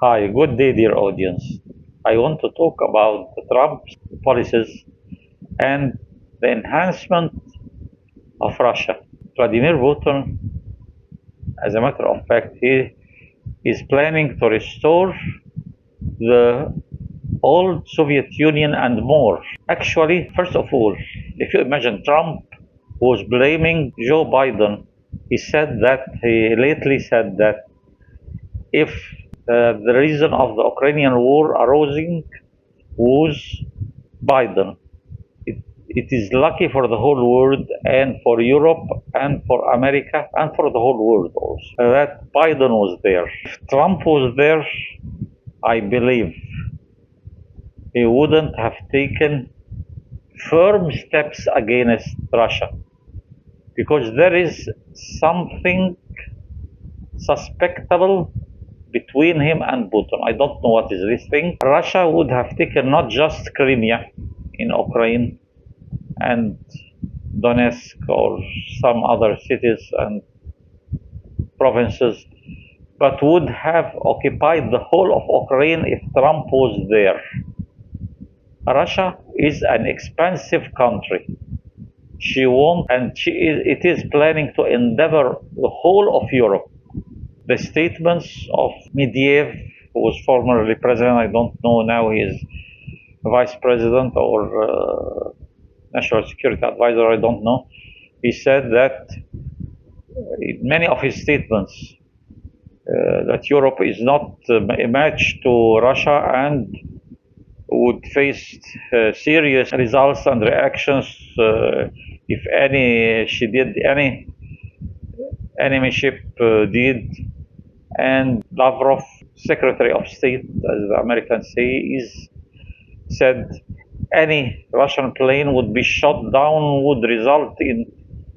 Hi, good day, dear audience. I want to talk about Trump's policies and the enhancement of Russia. Vladimir Putin, as a matter of fact, he is planning to restore the old Soviet Union and more. Actually, first of all, if you imagine Trump was blaming Joe Biden, he lately said that if the reason of the Ukrainian war arising was Biden. It is lucky for the whole world and for Europe and for America and for the whole world also that Biden was there. If Trump was there, I believe he wouldn't have taken firm steps against Russia because there is something suspectable between him and Putin. I don't know what is this thing. Russia would have taken not just Crimea in Ukraine and Donetsk or some other cities and provinces, but would have occupied the whole of Ukraine if Trump was there. Russia is an expansive country. It is planning to endeavor the whole of Europe. The statements of Medvedev, who was formerly president, I don't know now, he is vice president or national security advisor, I don't know. He said that in many of his statements that Europe is not a match to Russia and would face serious results and reactions if any enemy ship did. And Lavrov, Secretary of State, as the Americans say, said any Russian plane would be shot down would result in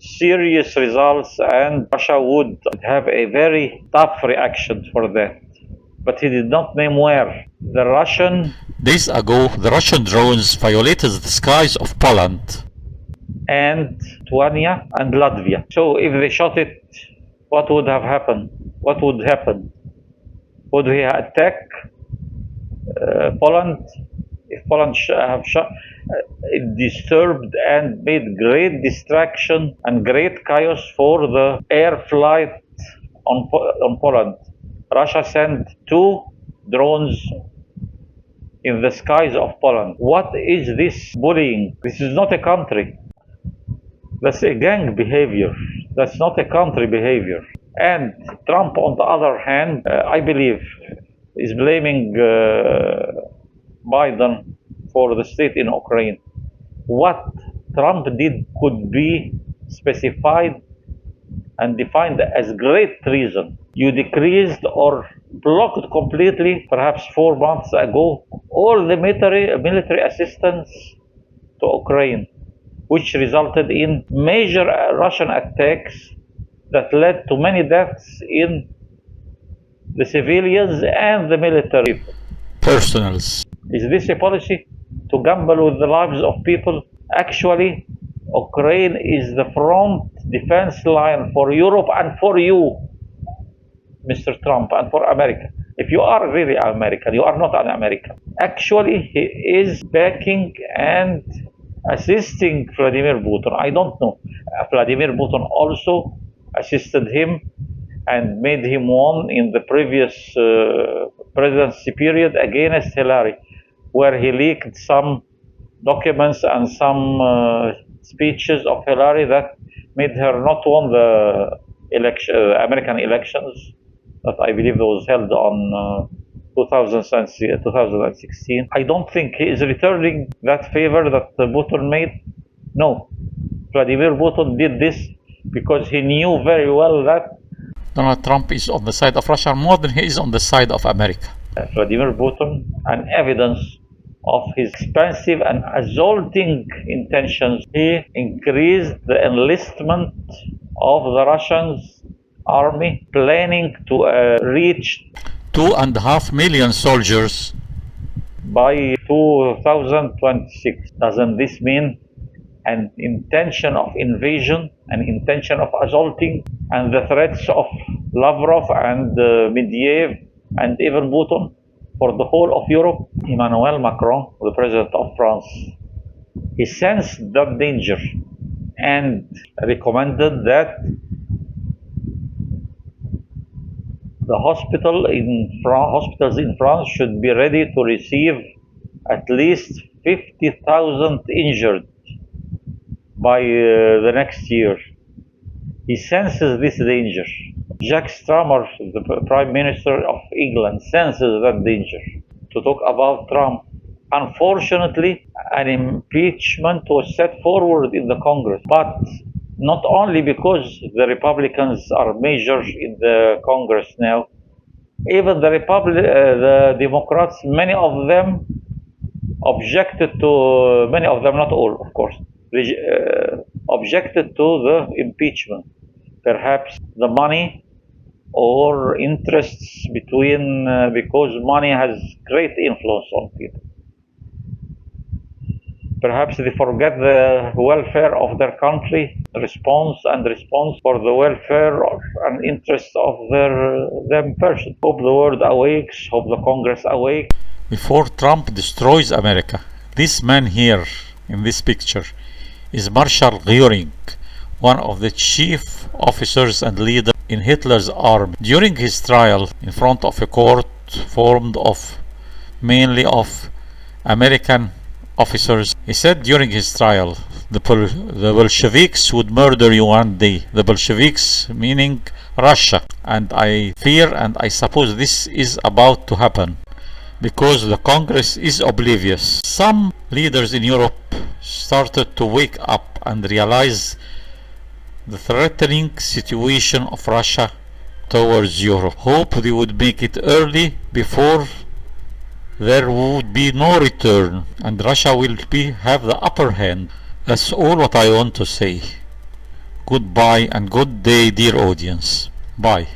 serious results and Russia would have a very tough reaction for that. But he did not name where. Days ago, the Russian drones violated the skies of Poland and Lithuania and Latvia. So if they shot it, what would have happened? What would happen? Would he attack Poland? If Poland it disturbed and made great distraction and great chaos for the air flight on Poland. Russia sent 2 drones in the skies of Poland. What is this bullying? This is not a country. That's a gang behavior. That's not a country behavior. And Trump, on the other hand, I believe, is blaming Biden for the state in Ukraine. What Trump did could be specified and defined as great treason. You decreased or blocked completely, perhaps 4 months ago, all the military assistance to Ukraine, which resulted in major Russian attacks that led to many deaths in the civilians and the military personals. Is this a policy to gamble with the lives of people? Actually, Ukraine is the front defense line for Europe and for you, Mr. Trump, and for America. If you are really American, you are not an American. Actually, he is backing and assisting Vladimir Putin. I don't know. Vladimir Putin also assisted him and made him won in the previous presidency period against Hillary, where he leaked some documents and some speeches of Hillary that made her not won the American elections that I believe was held on 2016. I don't think he is returning that favor that Putin made. No, Vladimir Putin did this because he knew very well that Donald Trump is on the side of Russia more than he is on the side of America. Vladimir Putin, an evidence of his expansive and assaulting intentions, he increased the enlistment of the Russian army, planning to reach 2.5 million soldiers by 2026. Doesn't this mean an intention of invasion, an intention of assaulting, and the threats of Lavrov and Medvedev and even Putin, for the whole of Europe. Emmanuel Macron, the president of France, he sensed that danger and recommended that the hospitals in France should be ready to receive at least 50,000 injured by the next year. He senses this danger. Jack Stramer, the Prime Minister of England, senses that danger. To talk about Trump, unfortunately, an impeachment was set forward in the Congress, but not only because the Republicans are major in the Congress now, even the Democrats, many of them objected to, many of them, not all, of course, objected to the impeachment. Perhaps the money or interests between, because money has great influence on people. Perhaps they forget the welfare of their country, response for the welfare and interests of them person. Hope the world awakes, hope the Congress awakes. Before Trump destroys America, this man here in this picture is Marshal Göring, one of the chief officers and leaders in Hitler's army. During his trial in front of a court formed of mainly of American officers, he said during his trial, the Bolsheviks would murder you one day. The Bolsheviks meaning Russia. And I fear and I suppose this is about to happen because the Congress is oblivious. Some leaders in Europe started to wake up and realize the threatening situation of Russia towards Europe. Hope they would make it early before there would be no return and Russia will have the upper hand. That's all what I want to say. Goodbye and good day, dear audience. Bye.